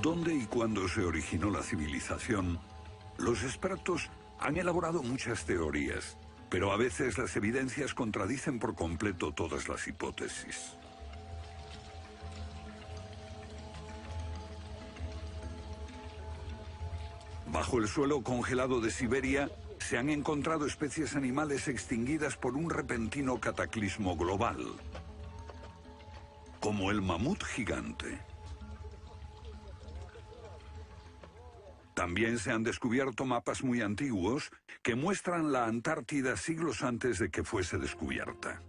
dónde y cuándo se originó la civilización, los expertos han elaborado muchas teorías, pero a veces las evidencias contradicen por completo todas las hipótesis. Bajo el suelo congelado de Siberia se han encontrado especies animales extinguidas por un repentino cataclismo global, como el mamut gigante. También se han descubierto mapas muy antiguos que muestran la Antártida siglos antes de que fuese descubierta.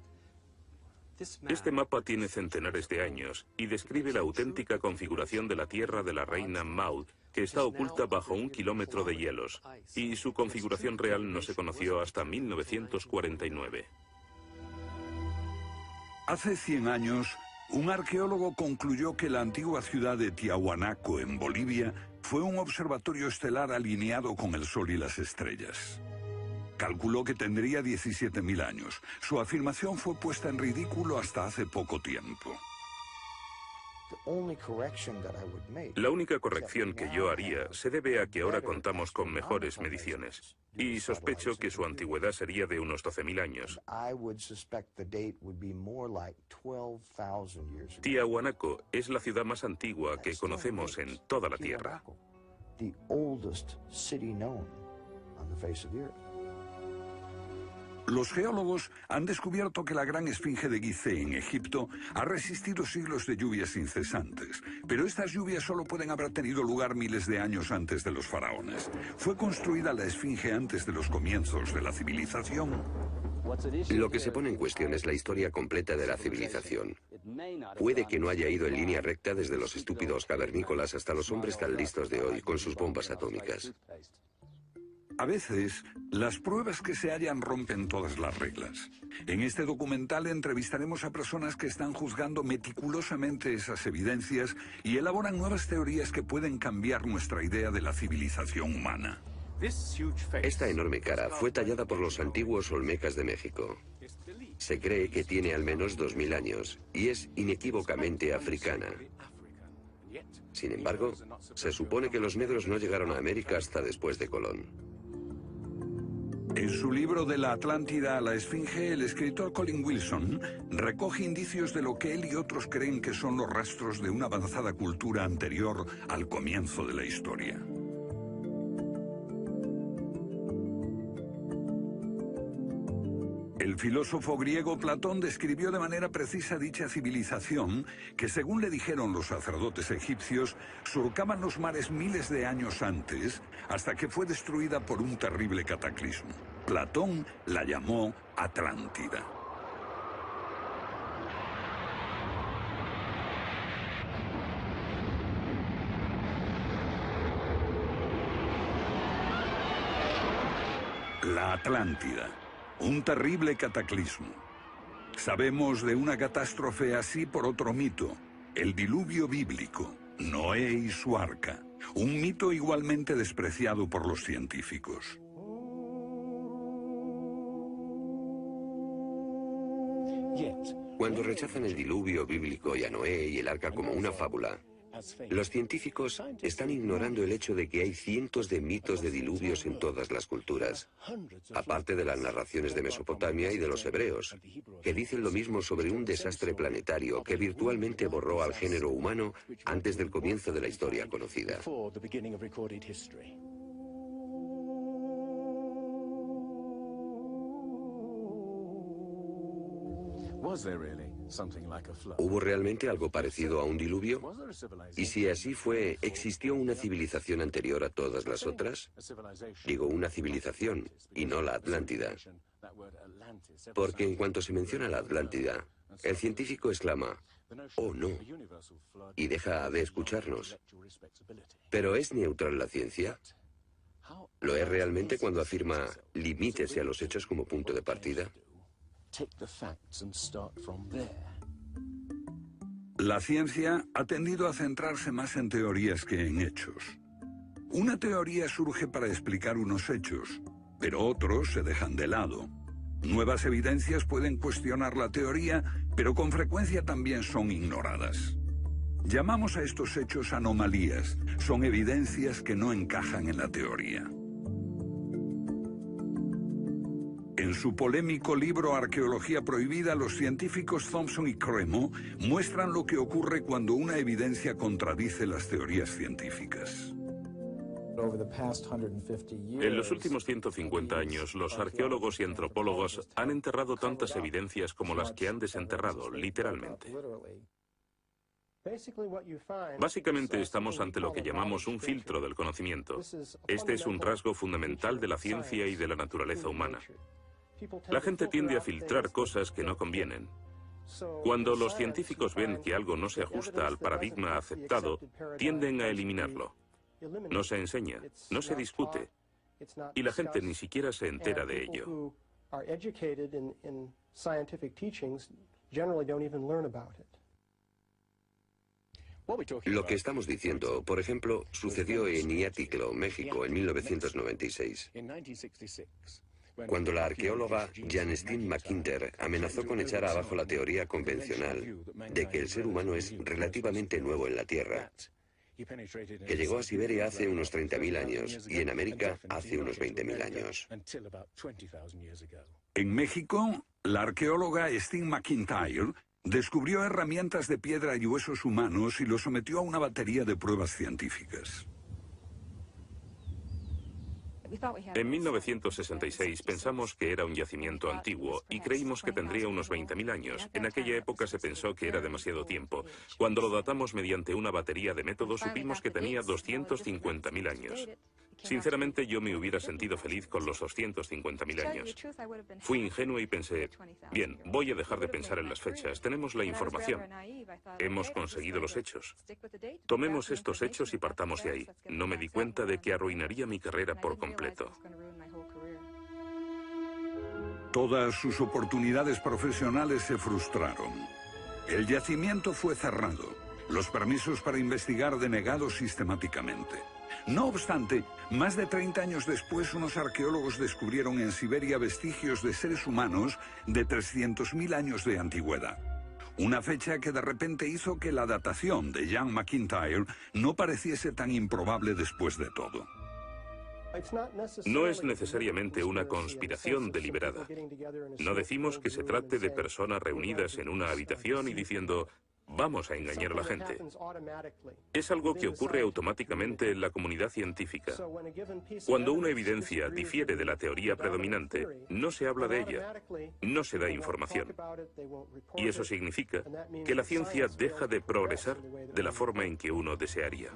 Este mapa tiene centenares de años y describe la auténtica configuración de la Tierra de la reina Maud, que está oculta bajo 1 kilómetro de hielos, y su configuración real no se conoció hasta 1949. Hace 100 años, un arqueólogo concluyó que la antigua ciudad de Tiahuanaco, en Bolivia, fue un observatorio estelar alineado con el Sol y las estrellas. Calculó que tendría 17.000 años. Su afirmación fue puesta en ridículo hasta hace poco tiempo. La única corrección que yo haría se debe a que ahora contamos con mejores mediciones, y sospecho que su antigüedad sería de unos 12.000 años. Tiahuanaco es la ciudad más antigua que conocemos en toda la Tierra. Los geólogos han descubierto que la gran esfinge de Gizeh en Egipto ha resistido siglos de lluvias incesantes, pero estas lluvias solo pueden haber tenido lugar miles de años antes de los faraones. ¿Fue construida la esfinge antes de los comienzos de la civilización? Lo que se pone en cuestión es la historia completa de la civilización. Puede que no haya ido en línea recta desde los estúpidos cavernícolas hasta los hombres tan listos de hoy con sus bombas atómicas. A veces, las pruebas que se hallan rompen todas las reglas. En este documental entrevistaremos a personas que están juzgando meticulosamente esas evidencias y elaboran nuevas teorías que pueden cambiar nuestra idea de la civilización humana. Esta enorme cara fue tallada por los antiguos olmecas de México. Se cree que tiene al menos 2.000 años y es inequívocamente africana. Sin embargo, se supone que los negros no llegaron a América hasta después de Colón. En su libro De la Atlántida a la Esfinge, el escritor Colin Wilson recoge indicios de lo que él y otros creen que son los rastros de una avanzada cultura anterior al comienzo de la historia. El filósofo griego Platón describió de manera precisa dicha civilización que, según le dijeron los sacerdotes egipcios, surcaban los mares miles de años antes, hasta que fue destruida por un terrible cataclismo. Platón la llamó Atlántida. La Atlántida. Un terrible cataclismo. Sabemos de una catástrofe así por otro mito, el diluvio bíblico, Noé y su arca, un mito igualmente despreciado por los científicos. Cuando rechazan el diluvio bíblico y a Noé y el arca como una fábula, los científicos están ignorando el hecho de que hay cientos de mitos de diluvios en todas las culturas, aparte de las narraciones de Mesopotamia y de los hebreos, que dicen lo mismo sobre un desastre planetario que virtualmente borró al género humano antes del comienzo de la historia conocida. ¿Hubo realmente algo parecido a un diluvio? Y si así fue, ¿existió una civilización anterior a todas las otras? Digo una civilización, y no la Atlántida. Porque en cuanto se menciona la Atlántida, el científico exclama, «Oh, no», y deja de escucharnos. ¿Pero es neutral la ciencia? ¿Lo es realmente cuando afirma «limítese a los hechos como punto de partida»? La ciencia ha tendido a centrarse más en teorías que en hechos. Una teoría surge para explicar unos hechos, pero otros se dejan de lado. Nuevas evidencias pueden cuestionar la teoría, pero con frecuencia también son ignoradas. Llamamos a estos hechos anomalías. Son evidencias que no encajan en la teoría. En su polémico libro Arqueología Prohibida, los científicos Thompson y Cremo muestran lo que ocurre cuando una evidencia contradice las teorías científicas. En los últimos 150 años, los arqueólogos y antropólogos han enterrado tantas evidencias como las que han desenterrado, literalmente. Básicamente estamos ante lo que llamamos un filtro del conocimiento. Este es un rasgo fundamental de la ciencia y de la naturaleza humana. La gente tiende a filtrar cosas que no convienen. Cuando los científicos ven que algo no se ajusta al paradigma aceptado, tienden a eliminarlo. No se enseña, no se discute, y la gente ni siquiera se entera de ello. Lo que estamos diciendo, por ejemplo, sucedió en Iatitlo, México, en 1996. Cuando la arqueóloga Janestine McIntyre amenazó con echar abajo la teoría convencional de que el ser humano es relativamente nuevo en la Tierra, que llegó a Siberia hace unos 30.000 años y en América hace unos 20.000 años. En México, la arqueóloga Stine McIntyre descubrió herramientas de piedra y huesos humanos y los sometió a una batería de pruebas científicas. En 1966 pensamos que era un yacimiento antiguo y creímos que tendría unos 20.000 años. En aquella época se pensó que era demasiado tiempo. Cuando lo datamos mediante una batería de métodos supimos que tenía 250.000 años. Sinceramente yo me hubiera sentido feliz con los 250.000 años. Fui ingenuo y pensé, bien, voy a dejar de pensar en las fechas. Tenemos la información. Hemos conseguido los hechos. Tomemos estos hechos y partamos de ahí. No me di cuenta de que arruinaría mi carrera por completo. Todas sus oportunidades profesionales se frustraron. El yacimiento fue cerrado. Los permisos para investigar denegados sistemáticamente. No obstante, más de 30 años después, unos arqueólogos descubrieron en Siberia vestigios de seres humanos de 300.000 años de antigüedad. Una fecha que de repente hizo que la datación de Jan McIntyre no pareciese tan improbable después de todo. No es necesariamente una conspiración deliberada. No decimos que se trate de personas reunidas en una habitación y diciendo, vamos a engañar a la gente. Es algo que ocurre automáticamente en la comunidad científica. Cuando una evidencia difiere de la teoría predominante, no se habla de ella, no se da información. Y eso significa que la ciencia deja de progresar de la forma en que uno desearía.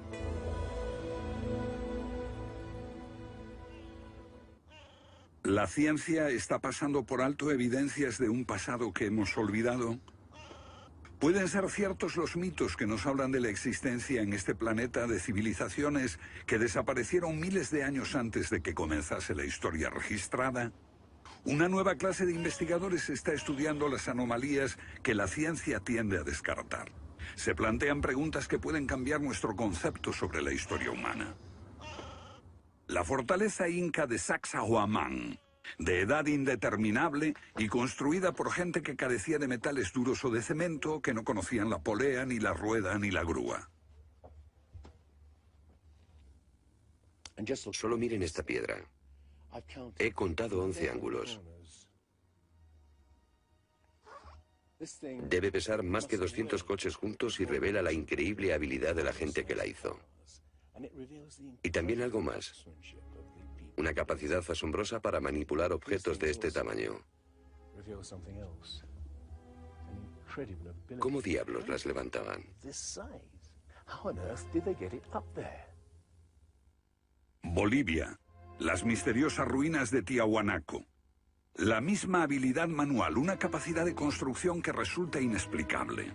¿La ciencia está pasando por alto evidencias de un pasado que hemos olvidado? ¿Pueden ser ciertos los mitos que nos hablan de la existencia en este planeta de civilizaciones que desaparecieron miles de años antes de que comenzase la historia registrada? Una nueva clase de investigadores está estudiando las anomalías que la ciencia tiende a descartar. Se plantean preguntas que pueden cambiar nuestro concepto sobre la historia humana. La fortaleza inca de Sacsayhuamán, de edad indeterminable y construida por gente que carecía de metales duros o de cemento, que no conocían la polea, ni la rueda, ni la grúa. Solo miren esta piedra. He contado 11 ángulos. Debe pesar más que 200 coches juntos y revela la increíble habilidad de la gente que la hizo. Y también algo más. Una capacidad asombrosa para manipular objetos de este tamaño. ¿Cómo diablos las levantaban? Bolivia. Las misteriosas ruinas de Tiahuanaco. La misma habilidad manual, una capacidad de construcción que resulta inexplicable.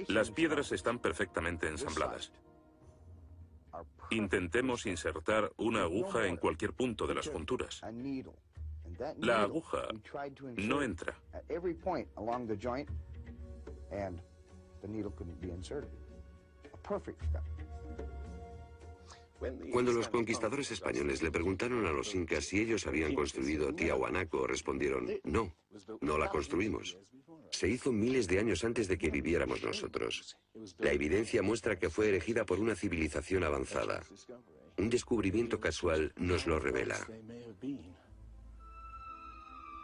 Las piedras están perfectamente ensambladas. Intentemos insertar una aguja en cualquier punto de las junturas. La aguja no entra. Cuando los conquistadores españoles le preguntaron a los incas si ellos habían construido Tiahuanaco, respondieron, no, no la construimos. Se hizo miles de años antes de que viviéramos nosotros. La evidencia muestra que fue erigida por una civilización avanzada. Un descubrimiento casual nos lo revela.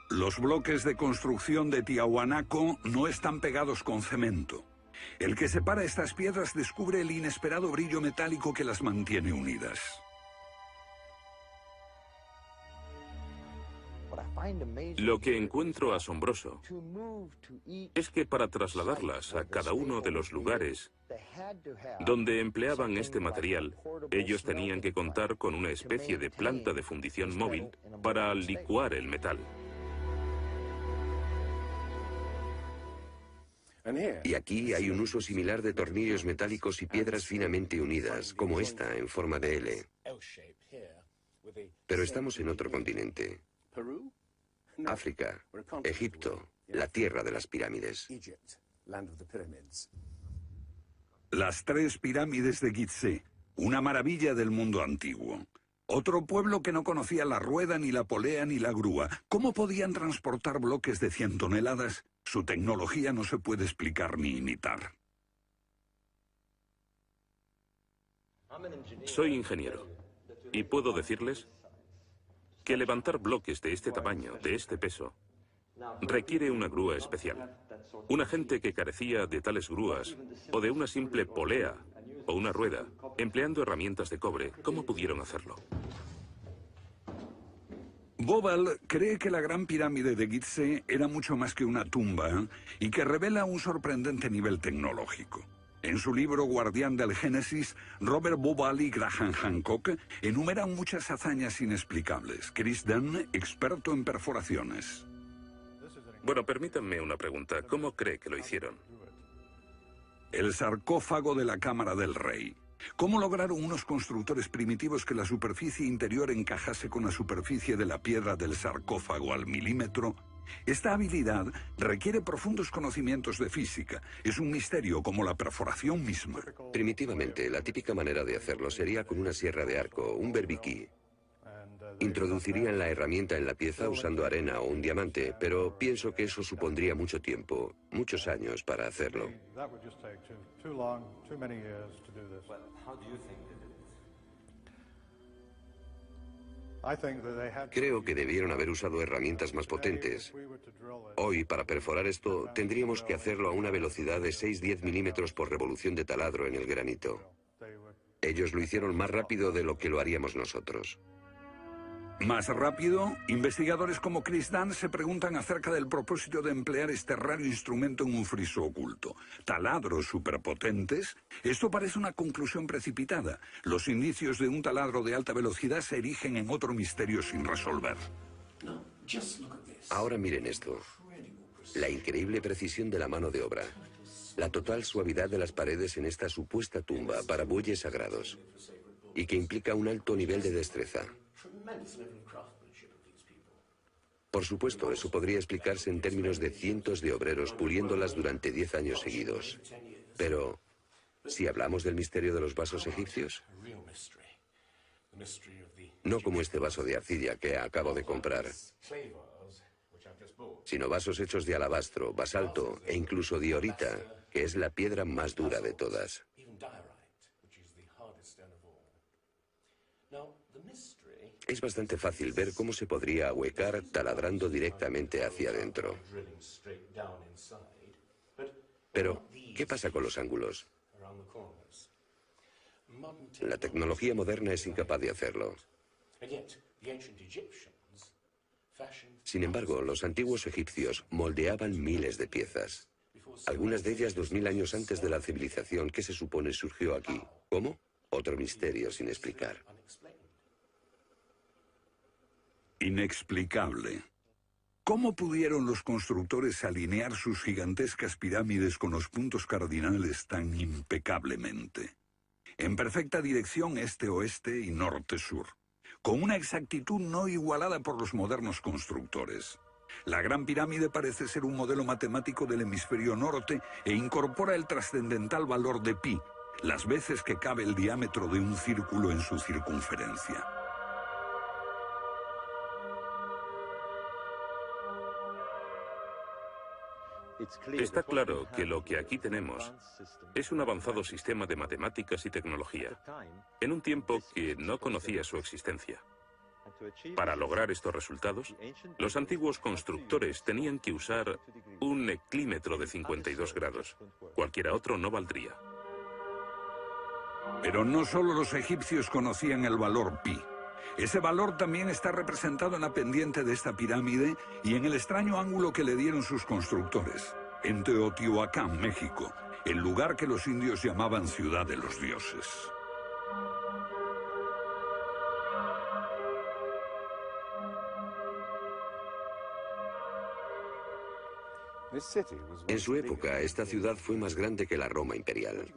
Los bloques de construcción de Tiahuanaco no están pegados con cemento. El que separa estas piedras descubre el inesperado brillo metálico que las mantiene unidas. Lo que encuentro asombroso es que para trasladarlas a cada uno de los lugares donde empleaban este material, ellos tenían que contar con una especie de planta de fundición móvil para licuar el metal. Y aquí hay un uso similar de tornillos metálicos y piedras finamente unidas, como esta en forma de L. Pero estamos en otro continente. África, Egipto, la tierra de las pirámides. Las 3 pirámides de Gizeh, una maravilla del mundo antiguo. Otro pueblo que no conocía la rueda, ni la polea, ni la grúa. ¿Cómo podían transportar bloques de 100 toneladas? Su tecnología no se puede explicar ni imitar. Soy ingeniero y puedo decirles que levantar bloques de este tamaño, de este peso, requiere una grúa especial. Una gente que carecía de tales grúas o de una simple polea o una rueda, empleando herramientas de cobre, ¿cómo pudieron hacerlo? Bobal cree que la Gran Pirámide de Gizeh era mucho más que una tumba y que revela un sorprendente nivel tecnológico. En su libro Guardián del Génesis, Robert Bobal y Graham Hancock enumeran muchas hazañas inexplicables. Chris Dunn, experto en perforaciones. Bueno, permítanme una pregunta. ¿Cómo cree que lo hicieron? El sarcófago de la Cámara del Rey. ¿Cómo lograron unos constructores primitivos que la superficie interior encajase con la superficie de la piedra del sarcófago al milímetro? Esta habilidad requiere profundos conocimientos de física. Es un misterio como la perforación misma. Primitivamente, la típica manera de hacerlo sería con una sierra de arco, un berbiquí. Introducirían la herramienta en la pieza usando arena o un diamante, pero pienso que eso supondría mucho tiempo, muchos años para hacerlo. Creo que debieron haber usado herramientas más potentes. Hoy, para perforar esto, tendríamos que hacerlo a una velocidad de 6-10 milímetros por revolución de taladro en el granito. Ellos lo hicieron más rápido de lo que lo haríamos nosotros. Más rápido, investigadores como Chris Dunn se preguntan acerca del propósito de emplear este raro instrumento en un friso oculto. ¿Taladros superpotentes? Esto parece una conclusión precipitada. Los indicios de un taladro de alta velocidad se erigen en otro misterio sin resolver. Ahora miren esto. La increíble precisión de la mano de obra. La total suavidad de las paredes en esta supuesta tumba para bueyes sagrados. Y que implica un alto nivel de destreza. Por supuesto, eso podría explicarse en términos de cientos de obreros puliéndolas durante 10 años seguidos. Pero, si hablamos del misterio de los vasos egipcios, no como este vaso de arcilla que acabo de comprar, sino vasos hechos de alabastro, basalto e incluso diorita, que es la piedra más dura de todas. Es bastante fácil ver cómo se podría ahuecar taladrando directamente hacia adentro. Pero, ¿qué pasa con los ángulos? La tecnología moderna es incapaz de hacerlo. Sin embargo, los antiguos egipcios moldeaban miles de piezas. Algunas de ellas 2000 años antes de la civilización que se supone surgió aquí. ¿Cómo? Otro misterio sin explicar. Inexplicable. ¿Cómo pudieron los constructores alinear sus gigantescas pirámides con los puntos cardinales tan impecablemente? En perfecta dirección este-oeste y norte-sur, con una exactitud no igualada por los modernos constructores. La Gran Pirámide parece ser un modelo matemático del hemisferio norte e incorpora el trascendental valor de pi, las veces que cabe el diámetro de un círculo en su circunferencia. Está claro que lo que aquí tenemos es un avanzado sistema de matemáticas y tecnología, en un tiempo que no conocía su existencia. Para lograr estos resultados, los antiguos constructores tenían que usar un eclímetro de 52 grados. Cualquiera otro no valdría. Pero no solo los egipcios conocían el valor pi. Ese valor también está representado en la pendiente de esta pirámide y en el extraño ángulo que le dieron sus constructores, en Teotihuacán, México, el lugar que los indios llamaban Ciudad de los Dioses. En su época, esta ciudad fue más grande que la Roma imperial.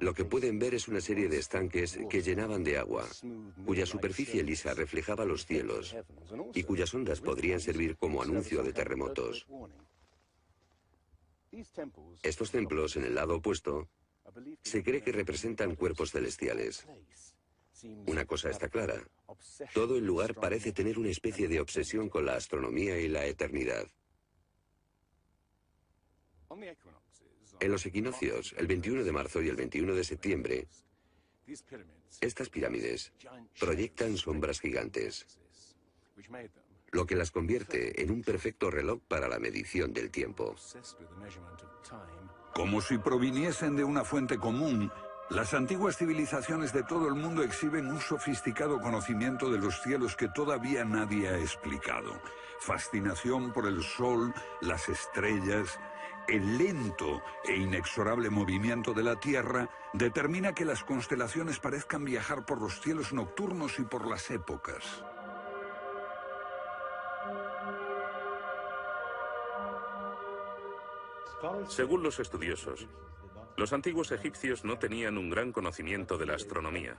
Lo que pueden ver es una serie de estanques que llenaban de agua, cuya superficie lisa reflejaba los cielos y cuyas ondas podrían servir como anuncio de terremotos. Estos templos, en el lado opuesto, se cree que representan cuerpos celestiales. Una cosa está clara: todo el lugar parece tener una especie de obsesión con la astronomía y la eternidad. En los equinoccios, el 21 de marzo y el 21 de septiembre, estas pirámides proyectan sombras gigantes, lo que las convierte en un perfecto reloj para la medición del tiempo. Como si proviniesen de una fuente común, las antiguas civilizaciones de todo el mundo exhiben un sofisticado conocimiento de los cielos que todavía nadie ha explicado. Fascinación por el sol, las estrellas. El lento e inexorable movimiento de la Tierra determina que las constelaciones parezcan viajar por los cielos nocturnos y por las épocas. Según los estudiosos, los antiguos egipcios no tenían un gran conocimiento de la astronomía.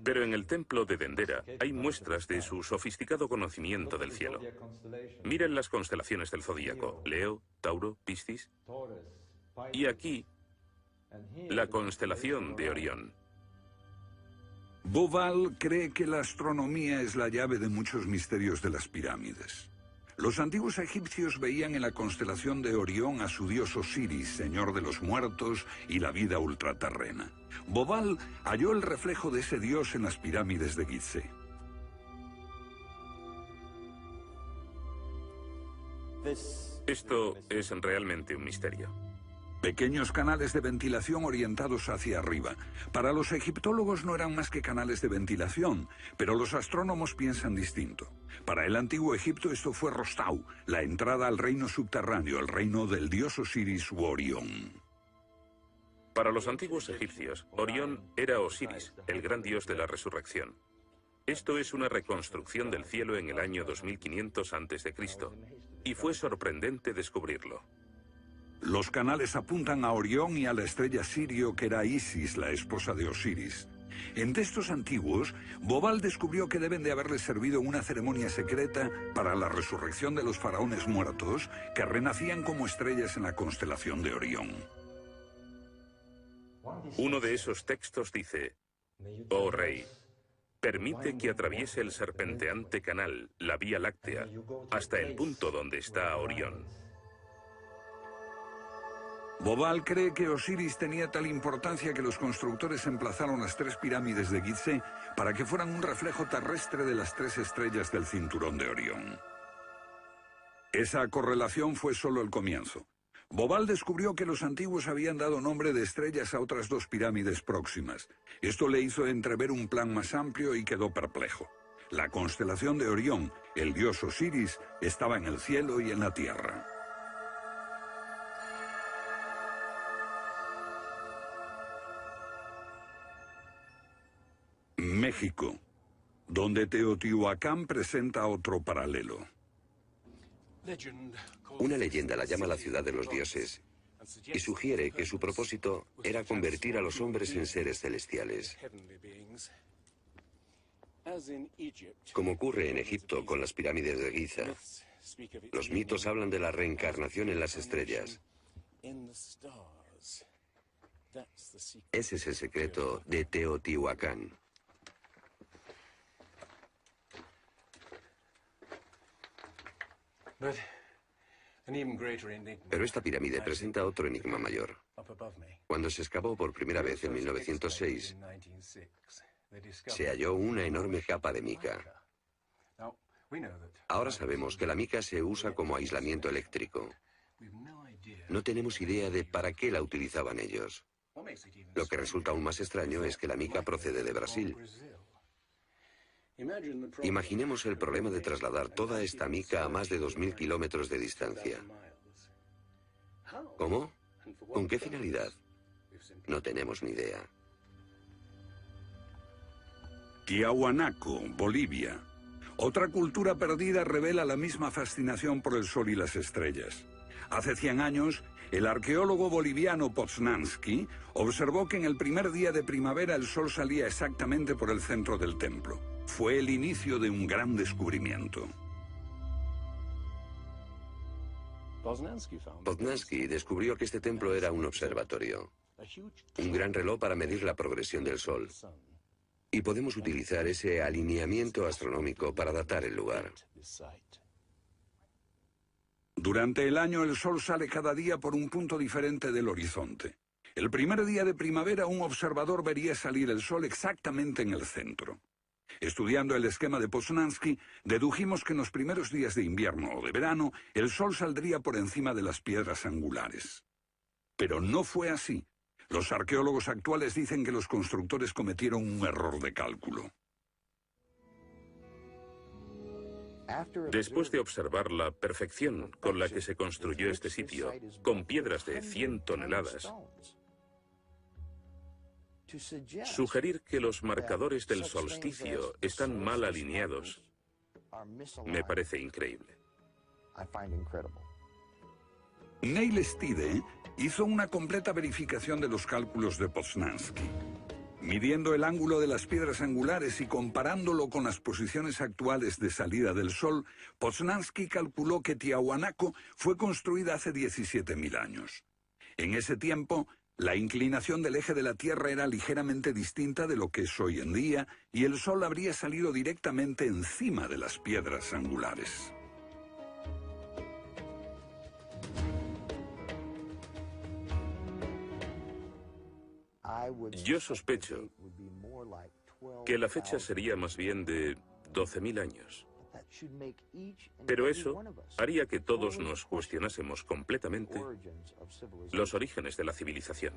Pero en el templo de Dendera hay muestras de su sofisticado conocimiento del cielo. Miren las constelaciones del zodíaco: Leo, Tauro, Piscis. Y aquí, la constelación de Orión. Bauval cree que la astronomía es la llave de muchos misterios de las pirámides. Los antiguos egipcios veían en la constelación de Orión a su dios Osiris, señor de los muertos y la vida ultraterrena. Bauval halló el reflejo de ese dios en las pirámides de Gizeh. Esto es realmente un misterio. Pequeños canales de ventilación orientados hacia arriba. Para los egiptólogos no eran más que canales de ventilación, pero los astrónomos piensan distinto. Para el antiguo Egipto esto fue Rostau, la entrada al reino subterráneo, el reino del dios Osiris u Orión. Para los antiguos egipcios, Orión era Osiris, el gran dios de la resurrección. Esto es una reconstrucción del cielo en el año 2500 a.C., y fue sorprendente descubrirlo. Los canales apuntan a Orión y a la estrella Sirio, que era Isis, la esposa de Osiris. En textos antiguos, Bauval descubrió que deben de haberle servido una ceremonia secreta para la resurrección de los faraones muertos, que renacían como estrellas en la constelación de Orión. Uno de esos textos dice: «Oh rey, permite que atraviese el serpenteante canal, la Vía Láctea, hasta el punto donde está Orión». Bauval cree que Osiris tenía tal importancia que los constructores emplazaron las tres pirámides de Gizeh para que fueran un reflejo terrestre de las tres estrellas del cinturón de Orión. Esa correlación fue solo el comienzo. Bauval descubrió que los antiguos habían dado nombre de estrellas a otras dos pirámides próximas. Esto le hizo entrever un plan más amplio y quedó perplejo. La constelación de Orión, el dios Osiris, estaba en el cielo y en la tierra. México, donde Teotihuacán presenta otro paralelo. Una leyenda la llama la ciudad de los dioses y sugiere que su propósito era convertir a los hombres en seres celestiales. Como ocurre en Egipto con las pirámides de Giza, los mitos hablan de la reencarnación en las estrellas. Ese es el secreto de Teotihuacán. Pero esta pirámide presenta otro enigma mayor. Cuando se excavó por primera vez en 1906, se halló una enorme capa de mica. Ahora sabemos que la mica se usa como aislamiento eléctrico. No tenemos idea de para qué la utilizaban ellos. Lo que resulta aún más extraño es que la mica procede de Brasil. Imaginemos el problema de trasladar toda esta mica a más de 2.000 kilómetros de distancia. ¿Cómo? ¿Con qué finalidad? No tenemos ni idea. Tiahuanaco, Bolivia. Otra cultura perdida revela la misma fascinación por el sol y las estrellas. Hace 100 años, el arqueólogo boliviano Poznański observó que en el primer día de primavera el sol salía exactamente por el centro del templo. Fue el inicio de un gran descubrimiento. Poznański descubrió que este templo era un observatorio, un gran reloj para medir la progresión del sol. Y podemos utilizar ese alineamiento astronómico para datar el lugar. Durante el año el sol sale cada día por un punto diferente del horizonte. El primer día de primavera un observador vería salir el sol exactamente en el centro. Estudiando el esquema de Poznański, dedujimos que en los primeros días de invierno o de verano el sol saldría por encima de las piedras angulares. Pero no fue así. Los arqueólogos actuales dicen que los constructores cometieron un error de cálculo. Después de observar la perfección con la que se construyó este sitio, con piedras de 100 toneladas, sugerir que los marcadores del solsticio están mal alineados me parece increíble. Neil Stide hizo una completa verificación de los cálculos de Poznański. Midiendo el ángulo de las piedras angulares y comparándolo con las posiciones actuales de salida del sol, Poznański calculó que Tiahuanaco fue construida hace 17.000 años. En ese tiempo, la inclinación del eje de la Tierra era ligeramente distinta de lo que es hoy en día y el sol habría salido directamente encima de las piedras angulares. Yo sospecho que la fecha sería más bien de 12.000 años. Pero eso haría que todos nos cuestionásemos completamente los orígenes de la civilización.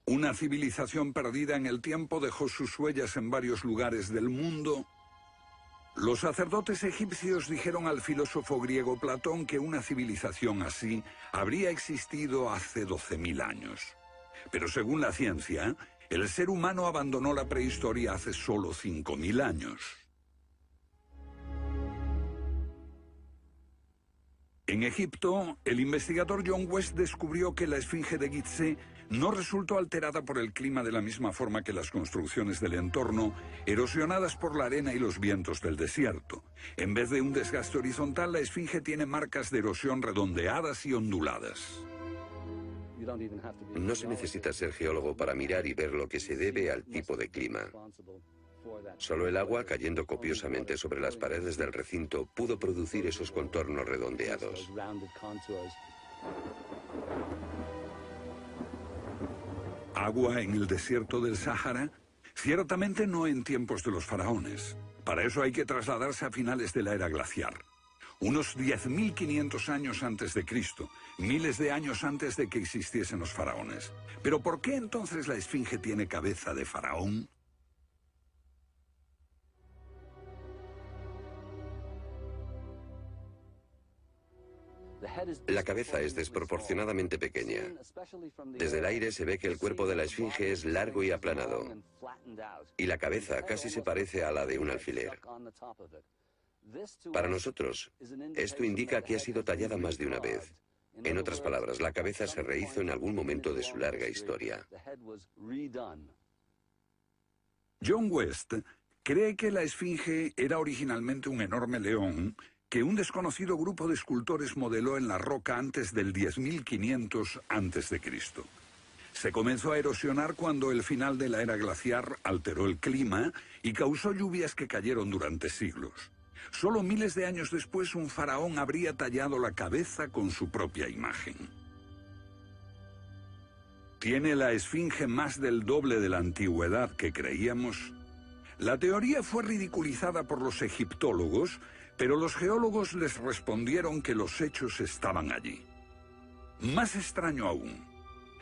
Una civilización perdida en el tiempo dejó sus huellas en varios lugares del mundo. Los sacerdotes egipcios dijeron al filósofo griego Platón que una civilización así habría existido hace 12.000 años. Pero según la ciencia, el ser humano abandonó la prehistoria hace solo 5.000 años. En Egipto, el investigador John West descubrió que la esfinge de Gizeh no resultó alterada por el clima de la misma forma que las construcciones del entorno, erosionadas por la arena y los vientos del desierto. En vez de un desgaste horizontal, la esfinge tiene marcas de erosión redondeadas y onduladas. No se necesita ser geólogo para mirar y ver lo que se debe al tipo de clima. Solo el agua cayendo copiosamente sobre las paredes del recinto pudo producir esos contornos redondeados. ¿Agua en el desierto del Sáhara? Ciertamente no en tiempos de los faraones. Para eso hay que trasladarse a finales de la era glaciar. Unos 10.500 años antes de Cristo, miles de años antes de que existiesen los faraones. ¿Pero por qué entonces la esfinge tiene cabeza de faraón? La cabeza es desproporcionadamente pequeña. Desde el aire se ve que el cuerpo de la esfinge es largo y aplanado, y la cabeza casi se parece a la de un alfiler. Para nosotros, esto indica que ha sido tallada más de una vez. En otras palabras, la cabeza se rehizo en algún momento de su larga historia. John West cree que la esfinge era originalmente un enorme león que un desconocido grupo de escultores modeló en la roca antes del 10.500 a.C. Se comenzó a erosionar cuando el final de la era glaciar alteró el clima y causó lluvias que cayeron durante siglos. Solo miles de años después, un faraón habría tallado la cabeza con su propia imagen. ¿Tiene la esfinge más del doble de la antigüedad que creíamos? La teoría fue ridiculizada por los egiptólogos, pero los geólogos les respondieron que los hechos estaban allí. Más extraño aún.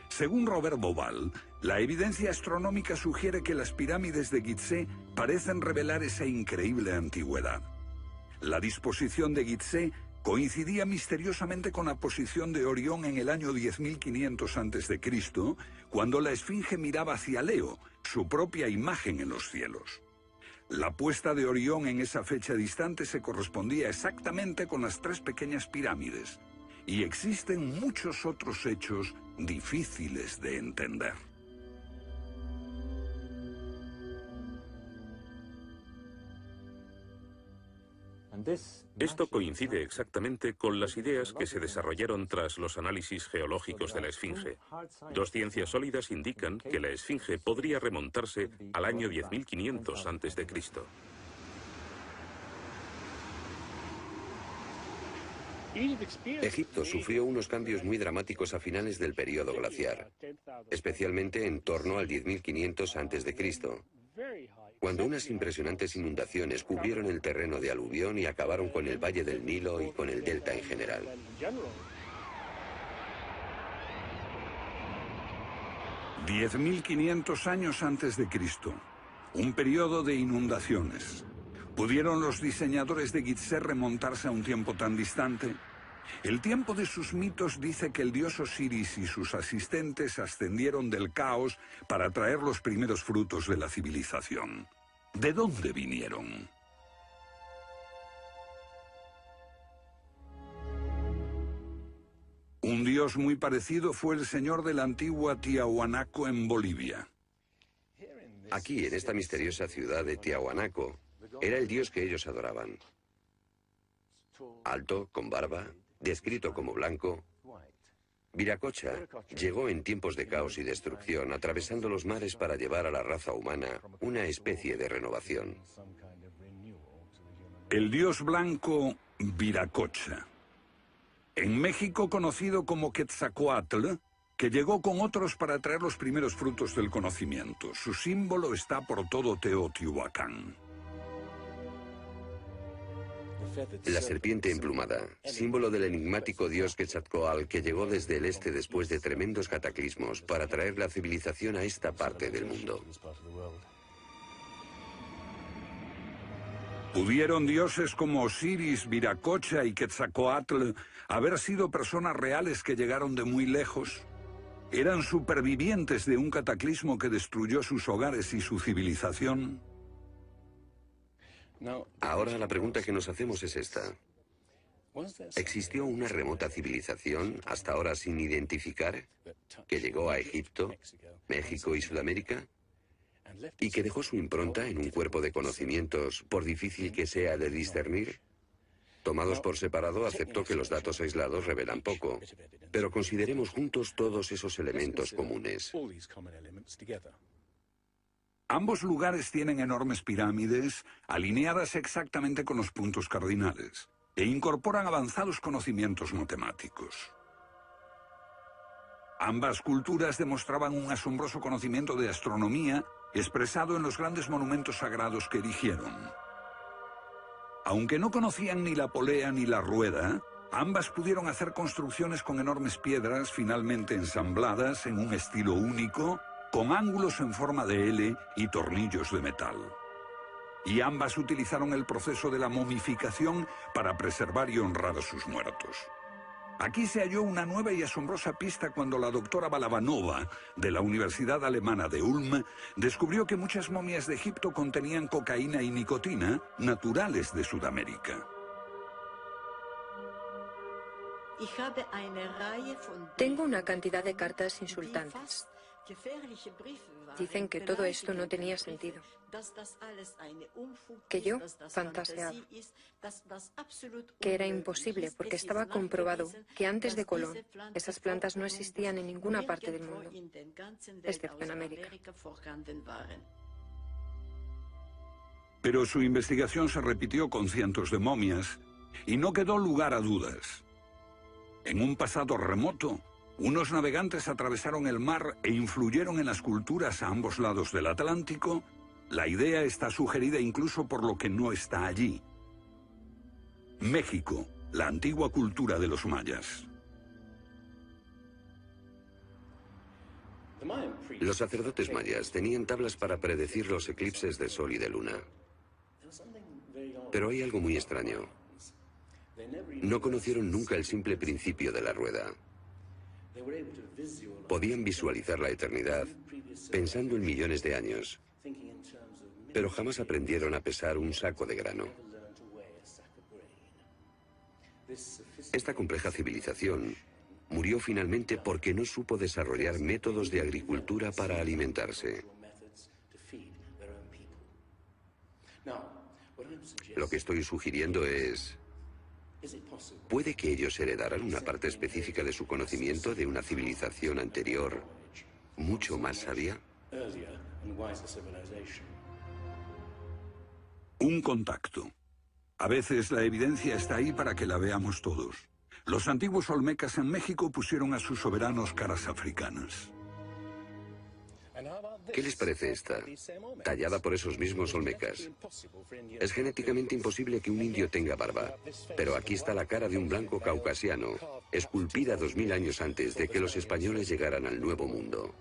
Según Robert Bauval, la evidencia astronómica sugiere que las pirámides de Gizeh parecen revelar esa increíble antigüedad. La disposición de Gizeh coincidía misteriosamente con la posición de Orión en el año 10.500 a.C., cuando la esfinge miraba hacia Leo, su propia imagen en los cielos. La puesta de Orión en esa fecha distante se correspondía exactamente con las tres pequeñas pirámides, y existen muchos otros hechos difíciles de entender. Esto coincide exactamente con las ideas que se desarrollaron tras los análisis geológicos de la esfinge. Dos ciencias sólidas indican que la esfinge podría remontarse al año 10.500 a.C. Egipto sufrió unos cambios muy dramáticos a finales del período glaciar, especialmente en torno al 10.500 a.C., cuando unas impresionantes inundaciones cubrieron el terreno de aluvión y acabaron con el valle del Nilo y con el delta en general. «10.500 años antes de Cristo, un periodo de inundaciones. ¿Pudieron los diseñadores de Gizeh remontarse a un tiempo tan distante? El tiempo de sus mitos dice que el dios Osiris y sus asistentes ascendieron del caos para traer los primeros frutos de la civilización. ¿De dónde vinieron? Un dios muy parecido fue el señor de la antigua Tiahuanaco en Bolivia. Aquí, en esta misteriosa ciudad de Tiahuanaco, era el dios que ellos adoraban. Alto, con barba, descrito como blanco, Viracocha llegó en tiempos de caos y destrucción, atravesando los mares para llevar a la raza humana una especie de renovación. El dios blanco Viracocha. En México conocido como Quetzalcóatl, que llegó con otros para traer los primeros frutos del conocimiento. Su símbolo está por todo Teotihuacán. La serpiente emplumada, símbolo del enigmático dios Quetzalcóatl que llegó desde el este después de tremendos cataclismos para traer la civilización a esta parte del mundo. ¿Pudieron dioses como Osiris, Viracocha y Quetzalcóatl haber sido personas reales que llegaron de muy lejos? ¿Eran supervivientes de un cataclismo que destruyó sus hogares y su civilización? Ahora la pregunta que nos hacemos es esta. ¿Existió una remota civilización, hasta ahora sin identificar, que llegó a Egipto, México y Sudamérica? ¿Y que dejó su impronta en un cuerpo de conocimientos, por difícil que sea de discernir? Tomados por separado, acepto que los datos aislados revelan poco, pero consideremos juntos todos esos elementos comunes. Ambos lugares tienen enormes pirámides, alineadas exactamente con los puntos cardinales, e incorporan avanzados conocimientos matemáticos. Ambas culturas demostraban un asombroso conocimiento de astronomía, expresado en los grandes monumentos sagrados que erigieron. Aunque no conocían ni la polea ni la rueda, ambas pudieron hacer construcciones con enormes piedras finalmente ensambladas en un estilo único, con ángulos en forma de L y tornillos de metal. Y ambas utilizaron el proceso de la momificación para preservar y honrar a sus muertos. Aquí se halló una nueva y asombrosa pista cuando la doctora Balabanova, de la Universidad Alemana de Ulm, descubrió que muchas momias de Egipto contenían cocaína y nicotina, naturales de Sudamérica. Tengo una cantidad de cartas insultantes. Dicen que todo esto no tenía sentido, que yo fantaseaba, que era imposible porque estaba comprobado que antes de Colón esas plantas no existían en ninguna parte del mundo, excepto en América. Pero su investigación se repitió con cientos de momias y no quedó lugar a dudas. En un pasado remoto, unos navegantes atravesaron el mar e influyeron en las culturas a ambos lados del Atlántico. La idea está sugerida incluso por lo que no está allí. México, la antigua cultura de los mayas. Los sacerdotes mayas tenían tablas para predecir los eclipses de sol y de luna. Pero hay algo muy extraño. No conocieron nunca el simple principio de la rueda. Podían visualizar la eternidad pensando en millones de años, pero jamás aprendieron a pesar un saco de grano. Esta compleja civilización murió finalmente porque no supo desarrollar métodos de agricultura para alimentarse. Lo que estoy sugiriendo es... ¿puede que ellos heredaran una parte específica de su conocimiento de una civilización anterior, mucho más sabia? Un contacto. A veces la evidencia está ahí para que la veamos todos. Los antiguos olmecas en México pusieron a sus soberanos caras africanas. ¿Qué les parece esta? Tallada por esos mismos olmecas. Es genéticamente imposible que un indio tenga barba, pero aquí está la cara de un blanco caucasiano, esculpida 2000 años antes de que los españoles llegaran al Nuevo Mundo.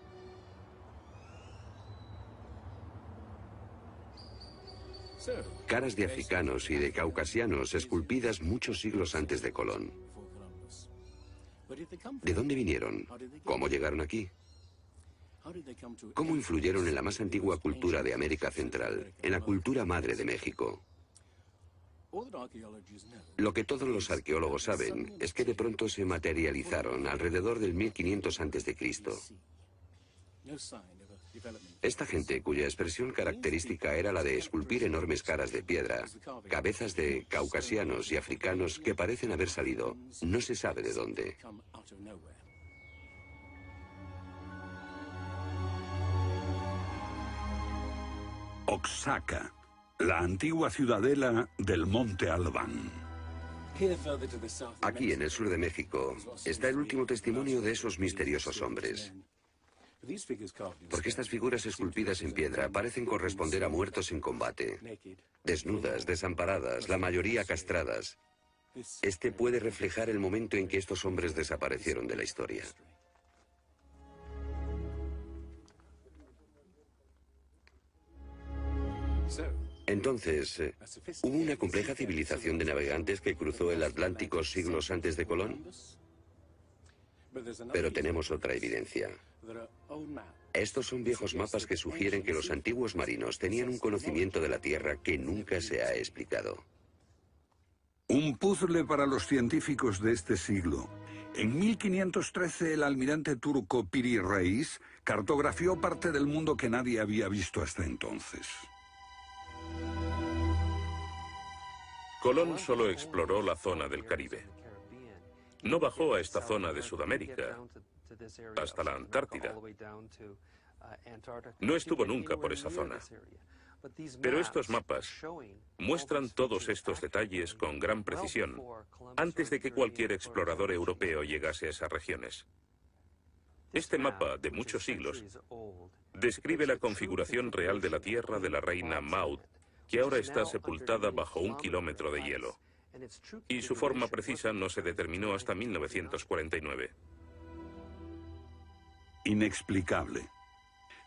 Caras de africanos y de caucasianos esculpidas muchos siglos antes de Colón. ¿De dónde vinieron? ¿Cómo llegaron aquí? ¿Cómo influyeron en la más antigua cultura de América Central, en la cultura madre de México? Lo que todos los arqueólogos saben es que de pronto se materializaron alrededor del 1500 a.C. Esta gente, cuya expresión característica era la de esculpir enormes caras de piedra, cabezas de caucasianos y africanos que parecen haber salido, no se sabe de dónde. Oaxaca, la antigua ciudadela del Monte Albán. Aquí, en el sur de México, está el último testimonio de esos misteriosos hombres. Porque estas figuras esculpidas en piedra parecen corresponder a muertos en combate, desnudas, desamparadas, la mayoría castradas. Este puede reflejar el momento en que estos hombres desaparecieron de la historia. Entonces, ¿hubo una compleja civilización de navegantes que cruzó el Atlántico siglos antes de Colón? Pero tenemos otra evidencia. Estos son viejos mapas que sugieren que los antiguos marinos tenían un conocimiento de la Tierra que nunca se ha explicado. Un puzzle para los científicos de este siglo. En 1513 el almirante turco Piri Reis cartografió parte del mundo que nadie había visto hasta entonces. Colón solo exploró la zona del Caribe. No bajó a esta zona de Sudamérica, hasta la Antártida. No estuvo nunca por esa zona. Pero estos mapas muestran todos estos detalles con gran precisión, antes de que cualquier explorador europeo llegase a esas regiones. Este mapa, de muchos siglos, describe la configuración real de la tierra de la reina Maud, que ahora está sepultada bajo 1 kilómetro de hielo. Y su forma precisa no se determinó hasta 1949. Inexplicable.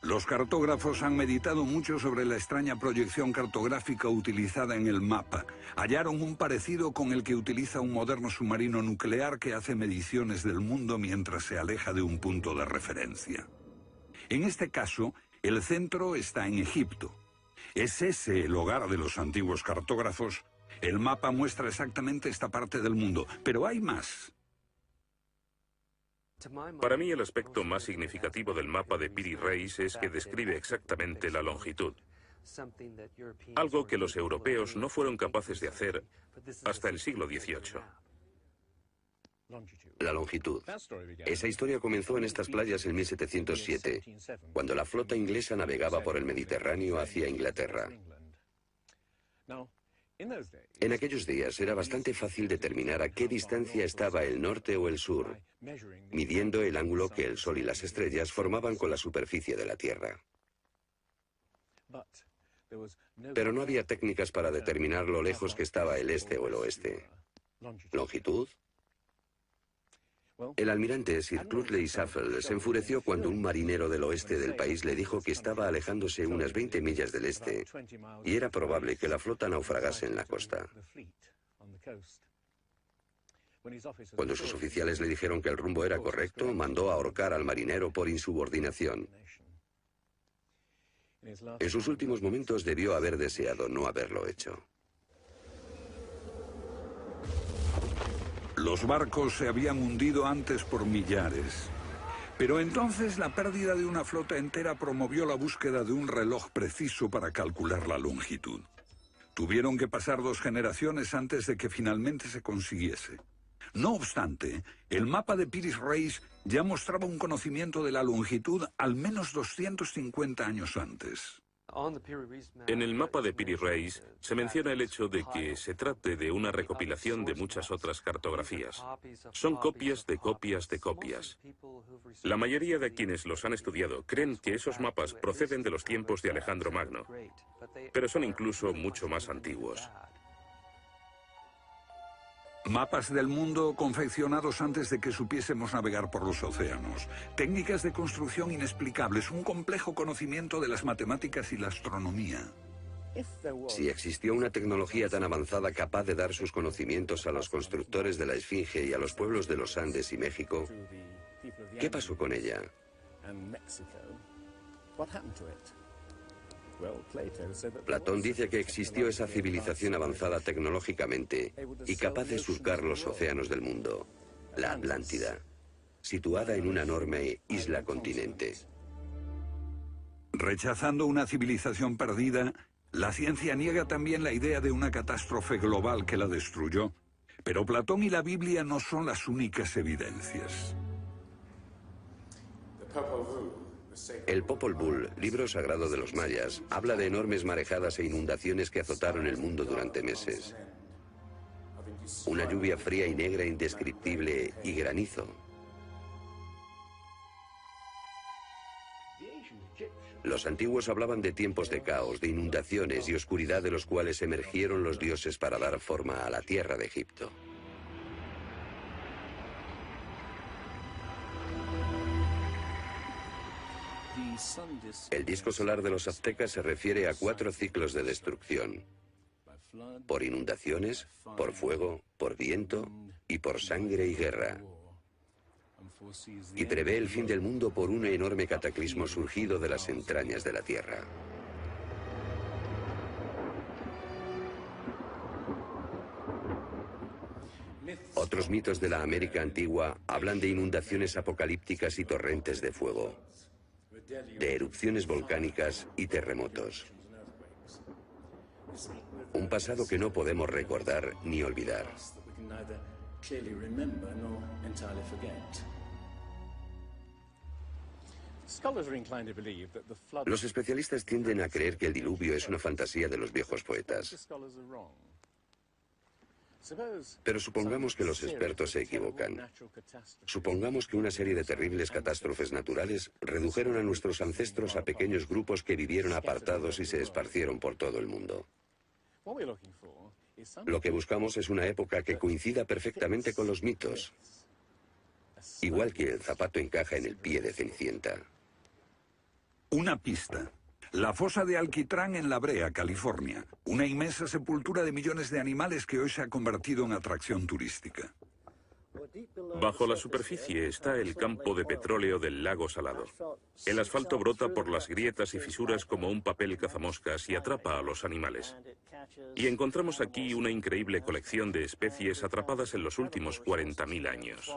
Los cartógrafos han meditado mucho sobre la extraña proyección cartográfica utilizada en el mapa. Hallaron un parecido con el que utiliza un moderno submarino nuclear que hace mediciones del mundo mientras se aleja de un punto de referencia. En este caso, el centro está en Egipto. ¿Es ese el hogar de los antiguos cartógrafos? El mapa muestra exactamente esta parte del mundo, pero hay más. Para mí, el aspecto más significativo del mapa de Piri Reis es que describe exactamente la longitud. Algo que los europeos no fueron capaces de hacer hasta el siglo XVIII. La longitud. Esa historia comenzó en estas playas en 1707, cuando la flota inglesa navegaba por el Mediterráneo hacia Inglaterra. En aquellos días era bastante fácil determinar a qué distancia estaba el norte o el sur, midiendo el ángulo que el Sol y las estrellas formaban con la superficie de la Tierra. Pero no había técnicas para determinar lo lejos que estaba el este o el oeste. ¿Longitud? El almirante Sir Clutley Shuffle se enfureció cuando un marinero del oeste del país le dijo que estaba alejándose unas 20 millas del este y era probable que la flota naufragase en la costa. Cuando sus oficiales le dijeron que el rumbo era correcto, mandó ahorcar al marinero por insubordinación. En sus últimos momentos debió haber deseado no haberlo hecho. Los barcos se habían hundido antes por millares. Pero entonces la pérdida de una flota entera promovió la búsqueda de un reloj preciso para calcular la longitud. Tuvieron que pasar 2 generaciones antes de que finalmente se consiguiese. No obstante, el mapa de Piri-Reis ya mostraba un conocimiento de la longitud al menos 250 años antes. En el mapa de Piri-Reis se menciona el hecho de que se trate de una recopilación de muchas otras cartografías. Son copias de copias de copias. La mayoría de quienes los han estudiado creen que esos mapas proceden de los tiempos de Alejandro Magno, pero son incluso mucho más antiguos. Mapas del mundo confeccionados antes de que supiésemos navegar por los océanos. Técnicas de construcción inexplicables, un complejo conocimiento de las matemáticas y la astronomía. Si existió una tecnología tan avanzada capaz de dar sus conocimientos a los constructores de la Esfinge y a los pueblos de los Andes y México, ¿qué pasó con ella? Platón dice que existió esa civilización avanzada tecnológicamente y capaz de surcar los océanos del mundo, la Atlántida, situada en una enorme isla-continente. Rechazando una civilización perdida, la ciencia niega también la idea de una catástrofe global que la destruyó, pero Platón y la Biblia no son las únicas evidencias. El Popol Vuh, libro sagrado de los mayas, habla de enormes marejadas e inundaciones que azotaron el mundo durante meses. Una lluvia fría y negra indescriptible y granizo. Los antiguos hablaban de tiempos de caos, de inundaciones y oscuridad de los cuales emergieron los dioses para dar forma a la tierra de Egipto. El disco solar de los aztecas se refiere a 4 ciclos de destrucción: por inundaciones, por fuego, por viento y por sangre y guerra. Y prevé el fin del mundo por un enorme cataclismo surgido de las entrañas de la tierra. Otros mitos de la América antigua hablan de inundaciones apocalípticas y torrentes de fuego, de erupciones volcánicas y terremotos. Un pasado que no podemos recordar ni olvidar. Los especialistas tienden a creer que el diluvio es una fantasía de los viejos poetas. Pero supongamos que los expertos se equivocan. Supongamos que una serie de terribles catástrofes naturales redujeron a nuestros ancestros a pequeños grupos que vivieron apartados y se esparcieron por todo el mundo. Lo que buscamos es una época que coincida perfectamente con los mitos. Igual que el zapato encaja en el pie de Cenicienta. Una pista. La fosa de Alquitrán en La Brea, California. Una inmensa sepultura de millones de animales que hoy se ha convertido en atracción turística. Bajo la superficie está el campo de petróleo del lago Salado. El asfalto brota por las grietas y fisuras como un papel cazamoscas y atrapa a los animales. Y encontramos aquí una increíble colección de especies atrapadas en los últimos 40.000 años.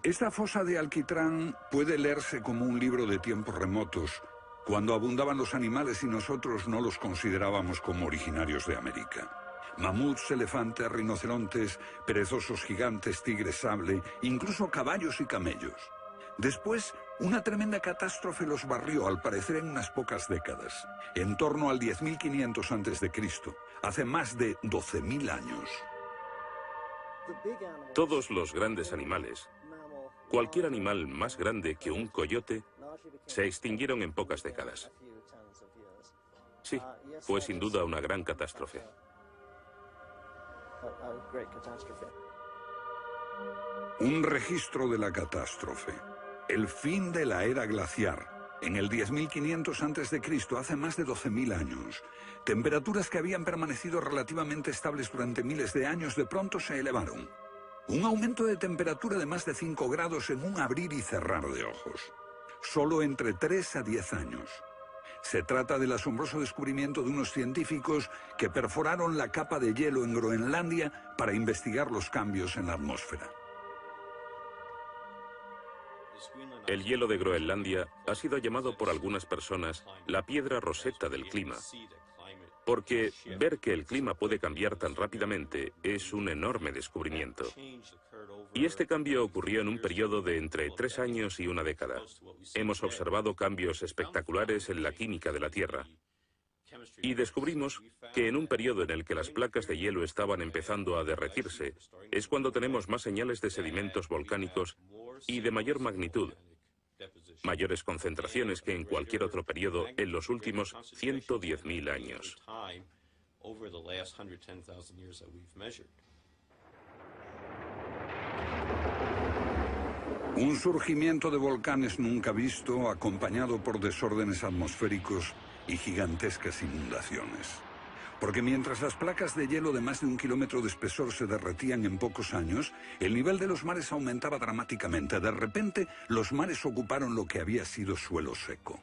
Esta fosa de Alquitrán puede leerse como un libro de tiempos remotos, cuando abundaban los animales y nosotros no los considerábamos como originarios de América. Mamuts, elefantes, rinocerontes, perezosos gigantes, tigres sable, incluso caballos y camellos. Después Una tremenda catástrofe los barrió, al parecer, en unas pocas décadas, en torno al 10.500 a.C., hace más de 12.000 años. Todos los grandes animales, cualquier animal más grande que un coyote, se extinguieron en pocas décadas. Sí, fue sin duda una gran catástrofe. Un registro de la catástrofe. El fin de la era glaciar. En el 10.500 a.C., hace más de 12.000 años. Temperaturas que habían permanecido relativamente estables durante miles de años de pronto se elevaron. Un aumento de temperatura de más de 5 grados en un abrir y cerrar de ojos. Solo entre 3 a 10 años. Se trata del asombroso descubrimiento de unos científicos que perforaron la capa de hielo en Groenlandia para investigar los cambios en la atmósfera. El hielo de Groenlandia ha sido llamado por algunas personas la piedra roseta del clima, porque ver que el clima puede cambiar tan rápidamente es un enorme descubrimiento. Y este cambio ocurrió en un periodo de entre 3 años y una década. Hemos observado cambios espectaculares en la química de la Tierra. Y descubrimos que en un periodo en el que las placas de hielo estaban empezando a derretirse, es cuando tenemos más señales de sedimentos volcánicos y de mayor magnitud, mayores concentraciones que en cualquier otro periodo en los últimos 110.000 años. Un surgimiento de volcanes nunca visto, acompañado por desórdenes atmosféricos y gigantescas inundaciones. Porque mientras las placas de hielo de más de 1 kilómetro de espesor se derretían en pocos años, el nivel de los mares aumentaba dramáticamente. De repente, los mares ocuparon lo que había sido suelo seco.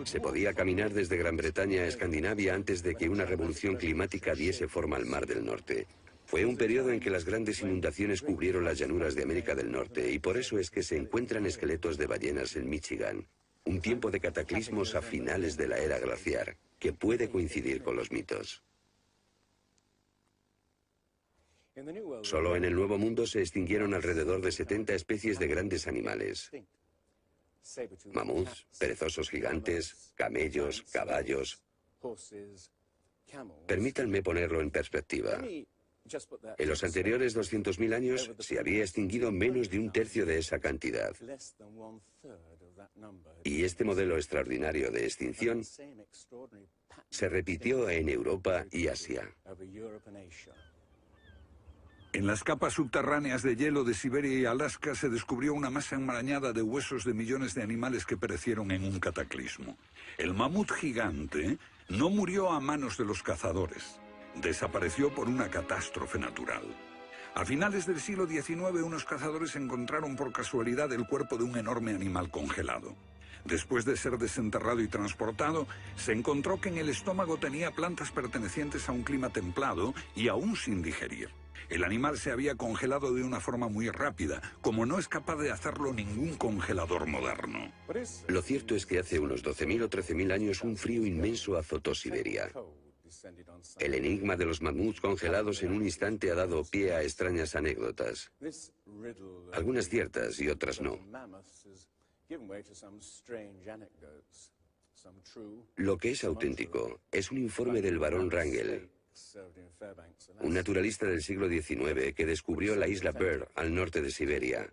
Se podía caminar desde Gran Bretaña a Escandinavia antes de que una revolución climática diese forma al Mar del Norte. Fue un periodo en que las grandes inundaciones cubrieron las llanuras de América del Norte, y por eso es que se encuentran esqueletos de ballenas en Michigan. Un tiempo de cataclismos a finales de la era glaciar, que puede coincidir con los mitos. Solo en el Nuevo Mundo se extinguieron alrededor de 70 especies de grandes animales. Mamuts, perezosos gigantes, camellos, caballos. Permítanme ponerlo en perspectiva. En los anteriores 200.000 años se había extinguido menos de 1/3 de esa cantidad. Y este modelo extraordinario de extinción se repitió en Europa y Asia. En las capas subterráneas de hielo de Siberia y Alaska se descubrió una masa enmarañada de huesos de millones de animales que perecieron en un cataclismo. El mamut gigante no murió a manos de los cazadores. Desapareció por una catástrofe natural. A finales del siglo XIX, unos cazadores encontraron por casualidad el cuerpo de un enorme animal congelado. Después de ser desenterrado y transportado, se encontró que en el estómago tenía plantas pertenecientes a un clima templado y aún sin digerir. El animal se había congelado de una forma muy rápida, como no es capaz de hacerlo ningún congelador moderno. Lo cierto es que hace unos 12.000 o 13.000 años un frío inmenso azotó Siberia. El enigma de los mamuts congelados en un instante ha dado pie a extrañas anécdotas. Algunas ciertas y otras no. Lo que es auténtico es un informe del barón Wrangel, un naturalista del siglo XIX que descubrió la isla Byrd al norte de Siberia,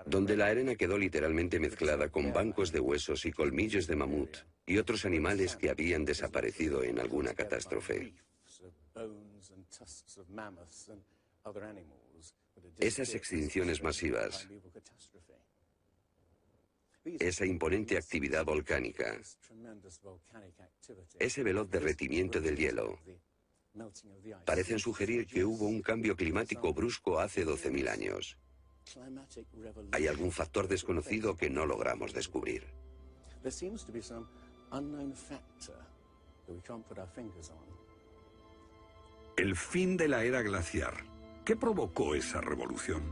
donde la arena quedó literalmente mezclada con bancos de huesos y colmillos de mamut y otros animales que habían desaparecido en alguna catástrofe. Esas extinciones masivas, esa imponente actividad volcánica, ese veloz derretimiento del hielo, parecen sugerir que hubo un cambio climático brusco hace 12.000 años. Hay algún factor desconocido que no logramos descubrir. El fin de la era glaciar. ¿Qué provocó esa revolución?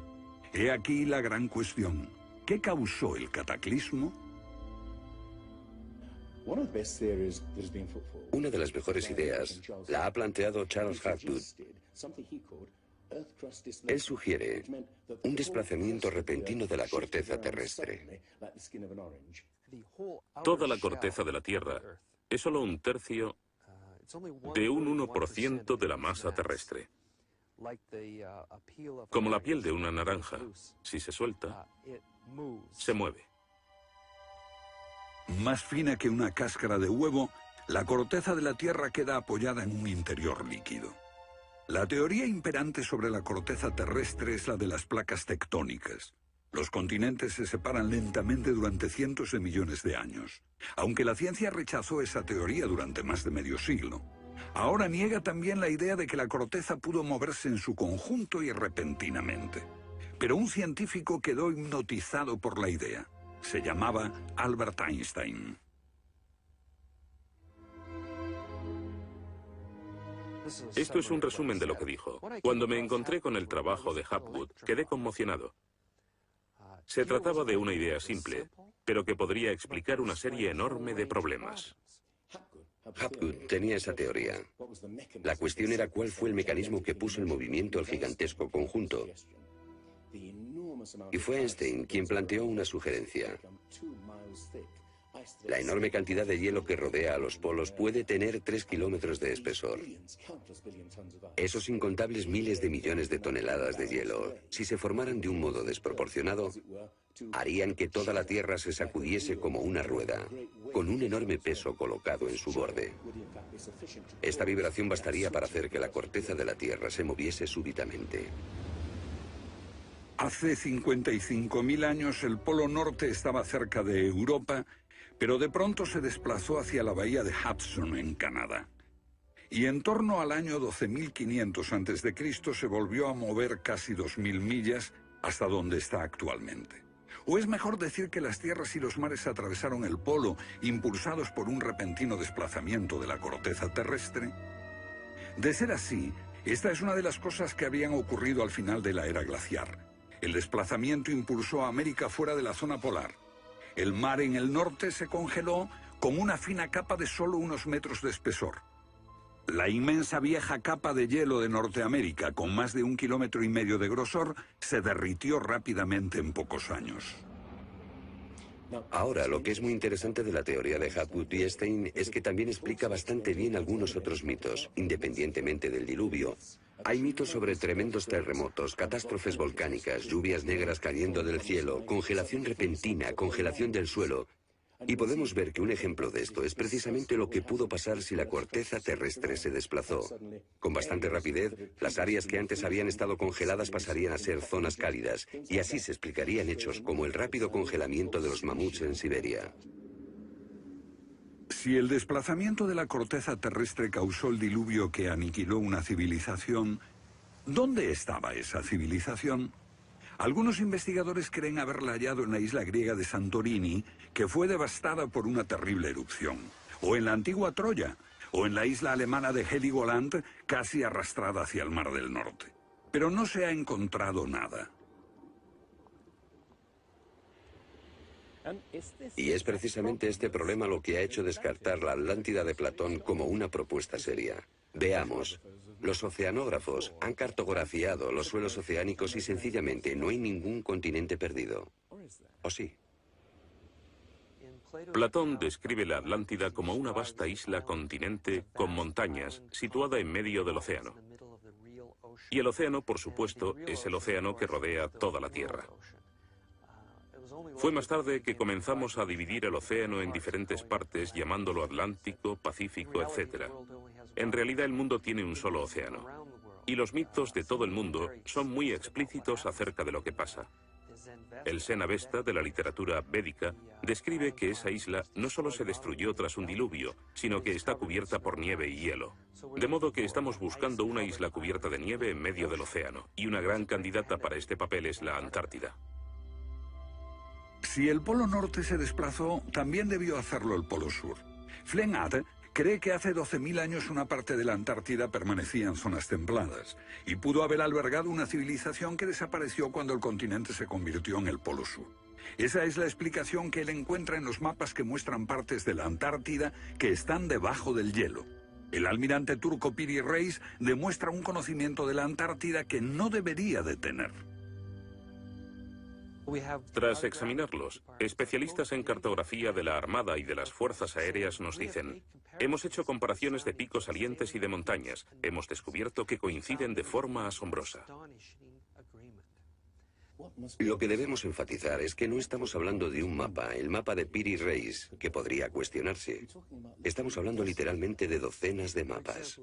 He aquí la gran cuestión. ¿Qué causó el cataclismo? Una de las mejores ideas la ha planteado Charles Hapgood. Él sugiere un desplazamiento repentino de la corteza terrestre. Toda la corteza de la Tierra es solo un tercio de un 1% de la masa terrestre. Como la piel de una naranja, si se suelta, se mueve. Más fina que una cáscara de huevo, la corteza de la Tierra queda apoyada en un interior líquido. La teoría imperante sobre la corteza terrestre es la de las placas tectónicas. Los continentes se separan lentamente durante cientos de millones de años. Aunque la ciencia rechazó esa teoría durante más de medio siglo, ahora niega también la idea de que la corteza pudo moverse en su conjunto y repentinamente. Pero un científico quedó hipnotizado por la idea. Se llamaba Albert Einstein. Esto es un resumen de lo que dijo. Cuando me encontré con el trabajo de Hapgood, quedé conmocionado. Se trataba de una idea simple, pero que podría explicar una serie enorme de problemas. Hapgood tenía esa teoría. La cuestión era cuál fue el mecanismo que puso en movimiento el gigantesco conjunto. Y fue Einstein quien planteó una sugerencia. La enorme cantidad de hielo que rodea a los polos puede tener 3 kilómetros de espesor. Esos incontables miles de millones de toneladas de hielo, si se formaran de un modo desproporcionado, harían que toda la Tierra se sacudiese como una rueda, con un enorme peso colocado en su borde. Esta vibración bastaría para hacer que la corteza de la Tierra se moviese súbitamente. Hace 55.000 años el Polo Norte estaba cerca de Europa, pero de pronto se desplazó hacia la bahía de Hudson, en Canadá. Y en torno al año 12.500 a.C. se volvió a mover casi 2.000 millas hasta donde está actualmente. O es mejor decir que las tierras y los mares atravesaron el polo, impulsados por un repentino desplazamiento de la corteza terrestre. De ser así, esta es una de las cosas que habían ocurrido al final de la era glaciar. El desplazamiento impulsó a América fuera de la zona polar. El mar en el norte se congeló con una fina capa de solo unos metros de espesor. La inmensa vieja capa de hielo de Norteamérica, con más de 1,5 kilómetros de grosor, se derritió rápidamente en pocos años. Ahora, lo que es muy interesante de la teoría de Hapgood y Einstein es que también explica bastante bien algunos otros mitos, independientemente del diluvio. Hay mitos sobre tremendos terremotos, catástrofes volcánicas, lluvias negras cayendo del cielo, congelación repentina, congelación del suelo. Y podemos ver que un ejemplo de esto es precisamente lo que pudo pasar si la corteza terrestre se desplazó. Con bastante rapidez, las áreas que antes habían estado congeladas pasarían a ser zonas cálidas, y así se explicarían hechos como el rápido congelamiento de los mamuts en Siberia. Si el desplazamiento de la corteza terrestre causó el diluvio que aniquiló una civilización, ¿dónde estaba esa civilización? Algunos investigadores creen haberla hallado en la isla griega de Santorini, que fue devastada por una terrible erupción, o en la antigua Troya, o en la isla alemana de Heligoland, casi arrastrada hacia el Mar del Norte. Pero no se ha encontrado nada. Y es precisamente este problema lo que ha hecho descartar la Atlántida de Platón como una propuesta seria. Veamos. Los oceanógrafos han cartografiado los suelos oceánicos y sencillamente no hay ningún continente perdido. ¿O sí? Platón describe la Atlántida como una vasta isla-continente con montañas situada en medio del océano. Y el océano, por supuesto, es el océano que rodea toda la Tierra. Fue más tarde que comenzamos a dividir el océano en diferentes partes, llamándolo Atlántico, Pacífico, etc. En realidad el mundo tiene un solo océano. Y los mitos de todo el mundo son muy explícitos acerca de lo que pasa. El Senavesta, de la literatura védica, describe que esa isla no solo se destruyó tras un diluvio, sino que está cubierta por nieve y hielo. De modo que estamos buscando una isla cubierta de nieve en medio del océano, y una gran candidata para este papel es la Antártida. Si el Polo Norte se desplazó, también debió hacerlo el Polo Sur. Flennat cree que hace 12.000 años una parte de la Antártida permanecía en zonas templadas y pudo haber albergado una civilización que desapareció cuando el continente se convirtió en el Polo Sur. Esa es la explicación que él encuentra en los mapas que muestran partes de la Antártida que están debajo del hielo. El almirante turco Piri Reis demuestra un conocimiento de la Antártida que no debería de tener. Tras examinarlos, especialistas en cartografía de la Armada y de las Fuerzas Aéreas nos dicen: hemos hecho comparaciones de picos salientes y de montañas. Hemos descubierto que coinciden de forma asombrosa. Lo que debemos enfatizar es que no estamos hablando de un mapa, el mapa de Piri Reis, que podría cuestionarse. Estamos hablando literalmente de docenas de mapas.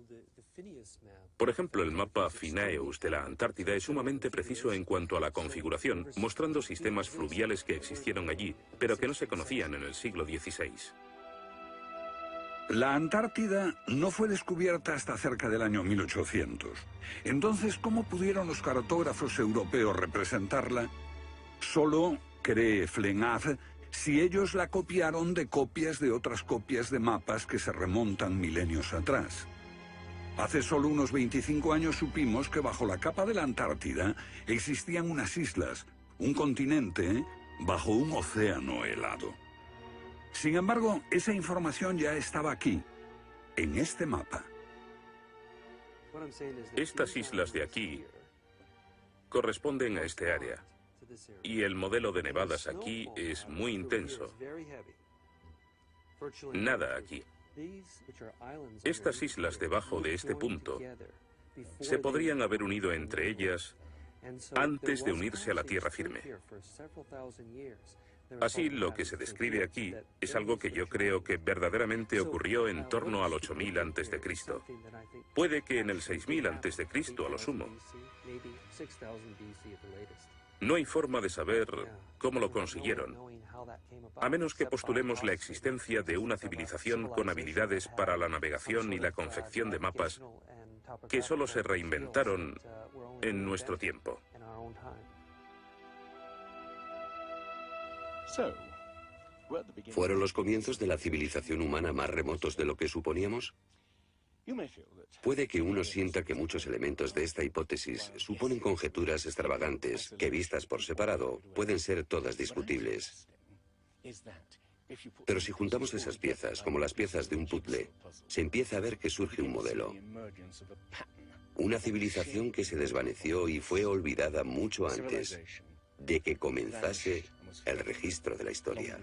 Por ejemplo, el mapa Phineus de la Antártida es sumamente preciso en cuanto a la configuración, mostrando sistemas fluviales que existieron allí, pero que no se conocían en el siglo XVI. La Antártida no fue descubierta hasta cerca del año 1800. Entonces, ¿cómo pudieron los cartógrafos europeos representarla? Solo, cree Flenaz, si ellos la copiaron de copias de otras copias de mapas que se remontan milenios atrás. Hace solo unos 25 años supimos que bajo la capa de la Antártida existían unas islas, un continente bajo un océano helado. Sin embargo, esa información ya estaba aquí, en este mapa. Estas islas de aquí corresponden a este área, y el modelo de nevadas aquí es muy intenso. Nada aquí. Estas islas debajo de este punto se podrían haber unido entre ellas antes de unirse a la tierra firme. Así, lo que se describe aquí es algo que yo creo que verdaderamente ocurrió en torno al 8000 a.C. Puede que en el 6000 a.C. a lo sumo. No hay forma de saber cómo lo consiguieron, a menos que postulemos la existencia de una civilización con habilidades para la navegación y la confección de mapas que solo se reinventaron en nuestro tiempo. ¿Fueron los comienzos de la civilización humana más remotos de lo que suponíamos? Puede que uno sienta que muchos elementos de esta hipótesis suponen conjeturas extravagantes que, vistas por separado, pueden ser todas discutibles. Pero si juntamos esas piezas, como las piezas de un puzzle, se empieza a ver que surge un modelo. Una civilización que se desvaneció y fue olvidada mucho antes de que comenzase el registro de la historia.